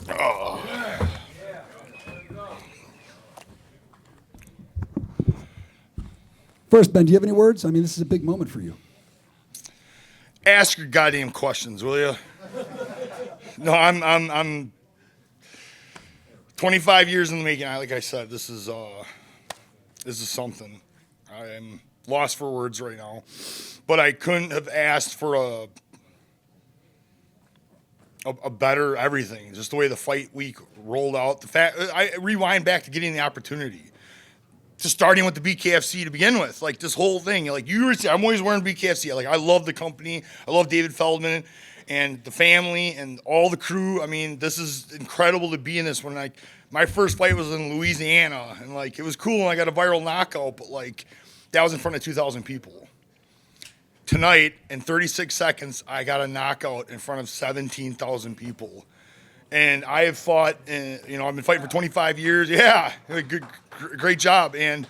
Oh. First, Ben, do you have any words? I mean, this is a big moment for you. Ask your goddamn questions, will you? No, I'm 25 years in the making. Like I said, this is something. I am lost for words right now, but I couldn't have asked for a better everything. Just the way the fight week rolled out. The fact I rewind back to getting the opportunity, to starting with the BKFC to begin with. Like this whole thing. Like you were saying, I'm always wearing BKFC. Like I love the company. I love David Feldman and the family and all the crew. I mean, this is incredible to be in this. When like my first fight was in Louisiana, and like it was cool and I got a viral knockout, but like that was in front of 2,000 people. Tonight, in 36 seconds, I got a knockout in front of 17,000 people. And I have fought, I've been fighting for 25 years. Yeah, great job. And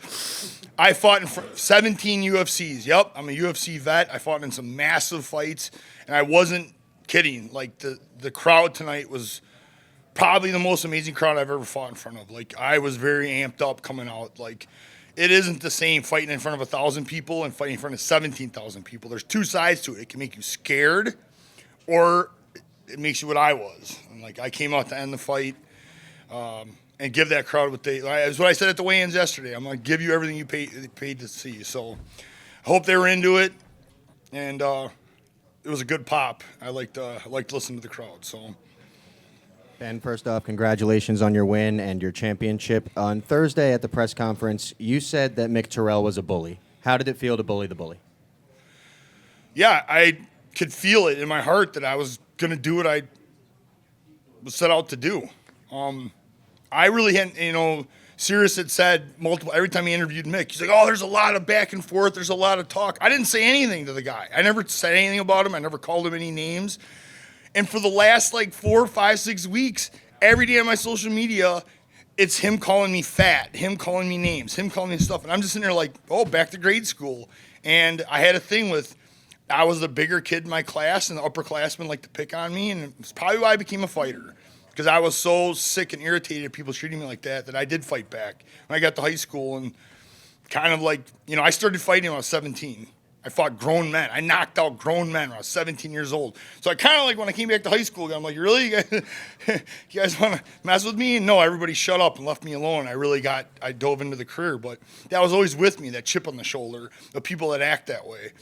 I fought in 17 UFCs. Yep, I'm a UFC vet. I fought in some massive fights, and I wasn't kidding. Like, the crowd tonight was probably the most amazing crowd I've ever fought in front of. Like, I was very amped up coming out. Like, it isn't the same fighting in front of 1,000 people and fighting in front of 17,000 people. There's two sides to it. It can make you scared, or it makes you what I was. And like I came out to end the fight and give that crowd that's what I said at the weigh-ins yesterday. I'm gonna give you everything you paid to see. So I hope they were into it, and it was a good pop. I liked listening to the crowd. So. Ben, first off, congratulations on your win and your championship. On Thursday at the press conference, you said that Mick Terrell was a bully. How did it feel to bully the bully? Yeah, I could feel it in my heart that I was going to do what I was set out to do. I really hadn't, Sirus had said every time he interviewed Mick, he's like, oh, there's a lot of back and forth, there's a lot of talk. I didn't say anything to the guy. I never said anything about him. I never called him any names. And for the last 4, 5, 6 weeks, every day on my social media, it's him calling me fat, him calling me names, him calling me stuff. And I'm just sitting there like, oh, back to grade school. And I had a thing with, I was the bigger kid in my class, and the upperclassmen liked to pick on me. And it's probably why I became a fighter, because I was so sick and irritated at people treating me like that I did fight back. When I got to high school and kind of I started fighting when I was 17. I fought grown men. I knocked out grown men when I was 17 years old. So I kind of when I came back to high school, I'm like, really? You guys want to mess with me? And no, everybody shut up and left me alone. I dove into the career. But that was always with me, that chip on the shoulder, the people that act that way.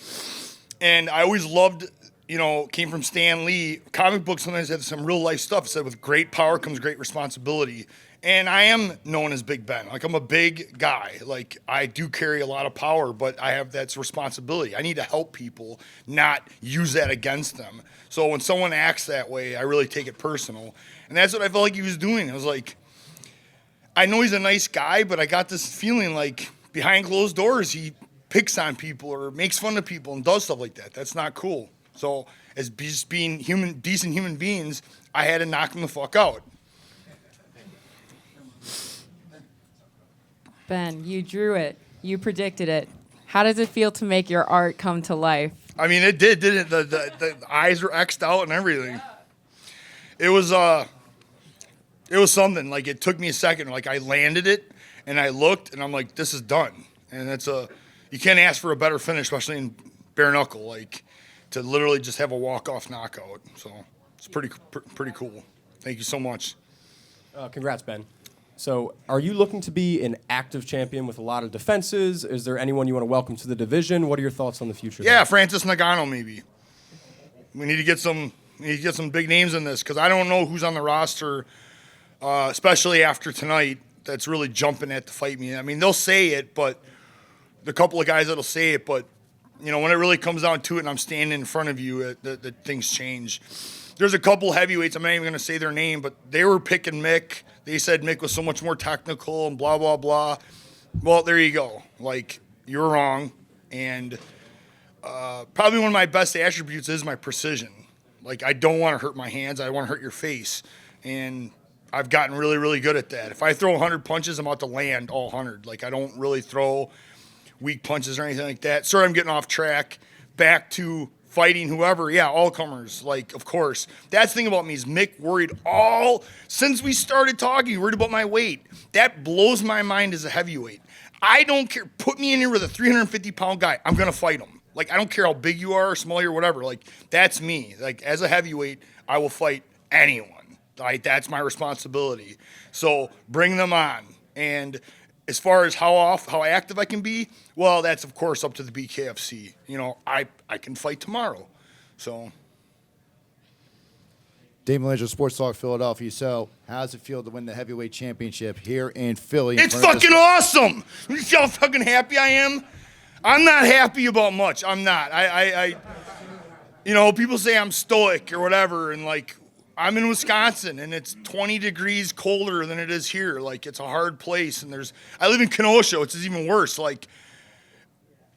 And I always loved, came from Stan Lee. Comic books sometimes had some real life stuff. It said, with great power comes great responsibility. And I am known as Big Ben. I'm a big guy. I do carry a lot of power, but I have that's responsibility. I need to help people, not use that against them. So when someone acts that way, I really take it personal. And that's what I felt like he was doing. I was like, I know he's a nice guy, but I got this feeling like behind closed doors, he picks on people or makes fun of people and does stuff like that. That's not cool. So as just being decent human beings, I had to knock him the fuck out. Ben, you drew it. You predicted it. How does it feel to make your art come to life? I mean, it did, didn't it? The eyes were X'd out and everything. It was something. It took me a second. I landed it, and I looked, and I'm like, this is done. And you can't ask for a better finish, especially in Bareknuckle, to literally just have a walk-off knockout. So it's pretty cool. Thank you so much. Congrats, Ben. So are you looking to be an active champion with a lot of defenses? Is there anyone you want to welcome to the division? What are your thoughts on the future? Yeah, Francis Ngannou maybe. We need to get some big names in this, because I don't know who's on the roster, especially after tonight, that's really jumping at to fight me. I mean, they'll say it, but the couple of guys that'll say it, but when it really comes down to it and I'm standing in front of you, the things change. There's a couple heavyweights, I'm not even going to say their name, but they were picking Mick. They said Mick was so much more technical and blah, blah, blah. Well, there you go. You're wrong. And probably one of my best attributes is my precision. I don't want to hurt my hands. I want to hurt your face. And I've gotten really, really good at that. If I throw 100 punches, I'm about to land all 100. I don't really throw weak punches or anything like that. Sorry, I'm getting off track. Back to fighting whoever, yeah, all comers, like, of course. That's the thing about me is Mick worried since we started talking, worried about my weight. That blows my mind as a heavyweight. I don't care. Put me in here with a 350-pound guy. I'm going to fight him. Like, I don't care how big you are or small or whatever. Like, that's me. Like, as a heavyweight, I will fight anyone. Like, that's my responsibility. So bring them on. And as far as how active I can be, well, that's, of course, up to the BKFC. You know, I can fight tomorrow. So. Dave Malaysia, Sports Talk Philadelphia. So, how does it feel to win the heavyweight championship here in Philly? It's fucking awesome. You see how fucking happy I am? I'm not happy about much. I'm not. You know, people say I'm stoic or whatever, and like, I'm in Wisconsin, and it's 20 degrees colder than it is here. Like, it's a hard place, and I live in Kenosha, which is even worse. Like,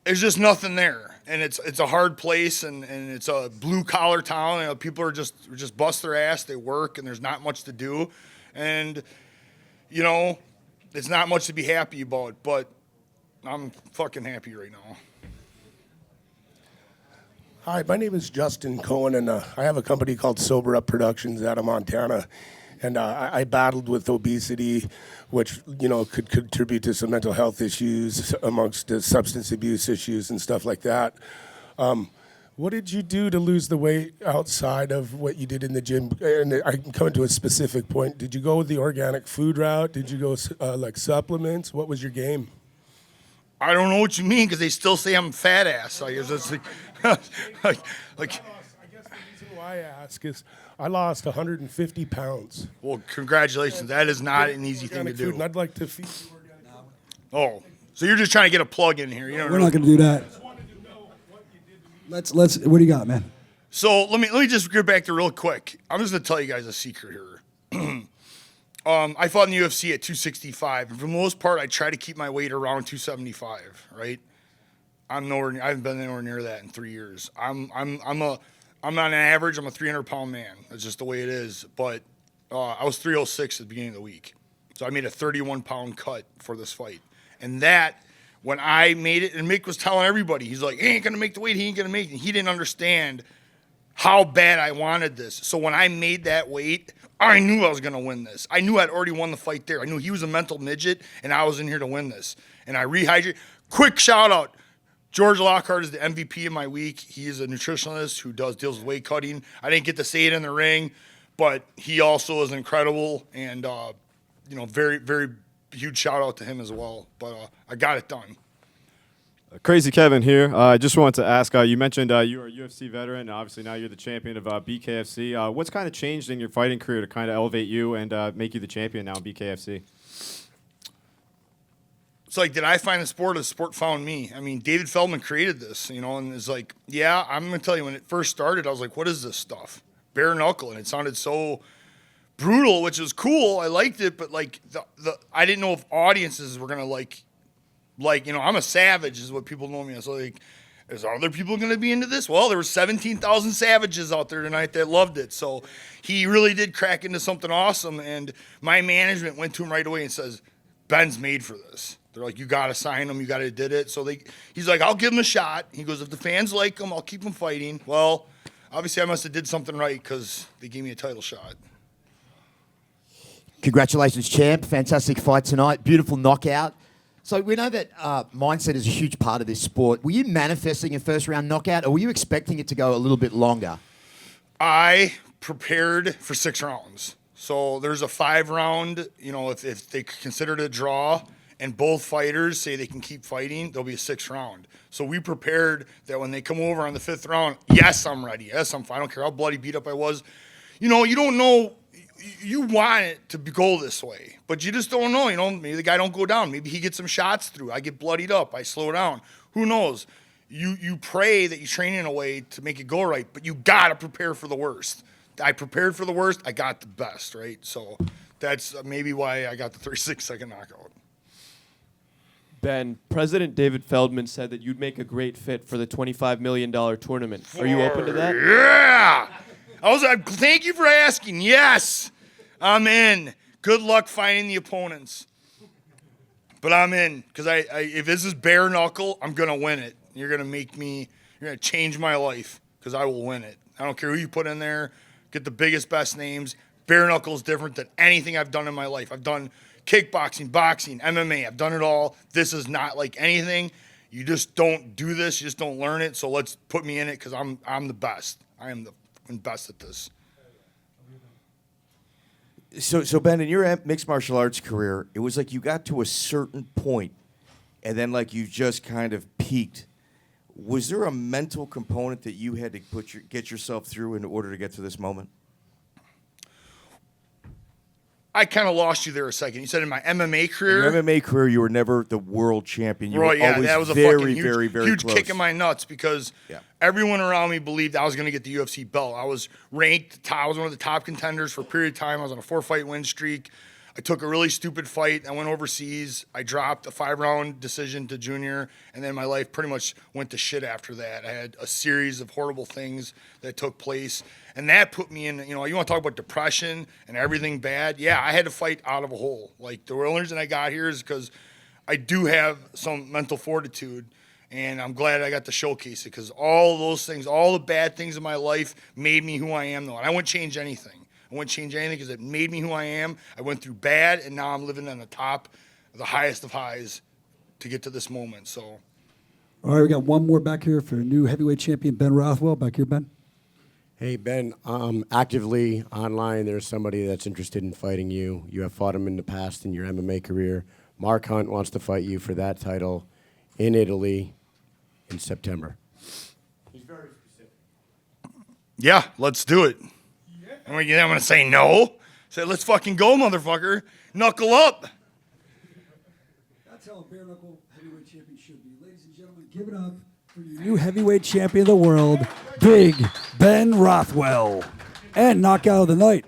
there's just nothing there, and it's a hard place, and it's a blue-collar town. You know, people are just bust their ass. They work, and there's not much to do, and, you know, it's not much to be happy about, but I'm fucking happy right now. Hi, my name is Justin Cohen, and I have a company called Sober Up Productions out of Montana. And I battled with obesity, which, you know, could contribute to some mental health issues amongst the substance abuse issues and stuff like that. What did you do to lose the weight outside of what you did in the gym? And I'm coming to a specific point. Did you go the organic food route? Did you go like supplements? What was your game? I don't know what you mean, because they still say I'm fat ass. I guess that's like, like. I guess the reason why I ask is I lost 150 pounds. Well, congratulations. That is not an easy thing to Organic do. food, and I'd like to feed you organic food. Oh, so you're just trying to get a plug in here? You know, We're not going to do that. Let's. What do you got, man? So let me just get back to real quick. I'm just gonna tell you guys a secret here. I fought in the UFC at 265, and for the most part, I try to keep my weight around 275. Right? I haven't been anywhere near that in 3 years. I'm on an average. I'm a 300-pound man. That's just the way it is. But I was 306 at the beginning of the week, so I made a 31-pound cut for this fight. And that, when I made it, and Mick was telling everybody, he's like, he ain't gonna make the weight. He ain't gonna make it. And he didn't understand how bad I wanted this. So when I made that weight, I knew I was going to win this. I knew I'd already won the fight there. I knew he was a mental midget, and I was in here to win this. And I rehydrated. Quick shout out. George Lockhart is the MVP of my week. He is a nutritionist who deals with weight cutting. I didn't get to say it in the ring, but he also is incredible. And, you know, very, very huge shout out to him as well. But I got it done. Crazy Kevin here. I just wanted to ask, you mentioned you're a UFC veteran, and obviously now you're the champion of BKFC. What's kind of changed in your fighting career to kind of elevate you and make you the champion now in BKFC? It's like, did I find the sport or the sport found me? I mean, David Feldman created this, you know, and it's like, yeah, I'm going to tell you, when it first started, I was like, what is this stuff? Bareknuckle, and it sounded so brutal, which was cool. I liked it, but like, I didn't know if audiences were going to like, you know, I'm a savage is what people know me as. So like, is other people going to be into this? Well, there were 17,000 savages out there tonight that loved it. So he really did crack into something awesome. And my management went to him right away and says, Ben's made for this. They're like, you got to sign him. You got to did it. So he's like, I'll give him a shot. He goes, if the fans like him, I'll keep him fighting. Well, obviously I must have did something right, because they gave me a title shot. Congratulations, champ. Fantastic fight tonight. Beautiful knockout. So we know that mindset is a huge part of this sport. Were you manifesting a first-round knockout, or were you expecting it to go a little bit longer? I prepared for 6 rounds. So there's a 5-round, you know, if they consider it a draw and both fighters say they can keep fighting, there'll be a 6th round. So we prepared that when they come over on the 5th round, yes, I'm ready. Yes, I'm fine. I don't care how bloody beat up I was. You know, you don't know. You want it to go this way, but you just don't know. You know, maybe the guy don't go down. Maybe he gets some shots through. I get bloodied up. I slow down. Who knows? You pray that you train in a way to make it go right, but you got to prepare for the worst. I prepared for the worst. I got the best, right? So that's maybe why I got the 36-second knockout. Ben, President David Feldman said that you'd make a great fit for the $25 million tournament. Are you open to that? Yeah! Thank you for asking. Yes, I'm in. Good luck finding the opponents. But I'm in, because if this is bare knuckle, I'm going to win it. You're going to change my life. because I will win it. I don't care who you put in there. Get the biggest, best names. Bareknuckle is different than anything I've done in my life. I've done kickboxing, boxing, MMA. I've done it all. This is not like anything. You just don't do this. You just don't learn it. So let's put me in it because I'm the best. I am the fucking best at this. So Ben, in your mixed martial arts career, it was like you got to a certain point, and then like you just kind of peaked. Was there a mental component that you had to get yourself through in order to get to this moment? I kind of lost you there a second. You said in my MMA career. In your MMA career, you were never the world champion. You Right, were yeah, always that was a very, fucking huge, very, very huge close. kick in my nuts because everyone around me believed I was going to get the UFC belt. I was ranked, I was one of the top contenders for a period of time. I was on a 4-fight win streak. I took a really stupid fight. I went overseas. I dropped a 5-round decision to Junior, and then my life pretty much went to shit after that. I had a series of horrible things that took place, and that put me in, you want to talk about depression and everything bad? Yeah, I had to fight out of a hole. Like, the only reason I got here is because I do have some mental fortitude, and I'm glad I got to showcase it because all those things, all the bad things in my life made me who I am, though, and I wouldn't change anything. I wouldn't change anything because it made me who I am. I went through bad, and now I'm living on the top, the highest of highs to get to this moment. So, All right, we got one more back here for new heavyweight champion Ben Rothwell. Back here, Ben. Hey, Ben, actively online, there's somebody that's interested in fighting you. You have fought him in the past in your MMA career. Mark Hunt wants to fight you for that title in Italy in September. He's very specific. yeah, let's do it. I'm going to say no. Say, let's fucking go, motherfucker. Knuckle up. That's how a bare knuckle heavyweight champion should be. Ladies and gentlemen, give it up for your new heavyweight champion of the world, Big Ben Rothwell. And knockout of the night.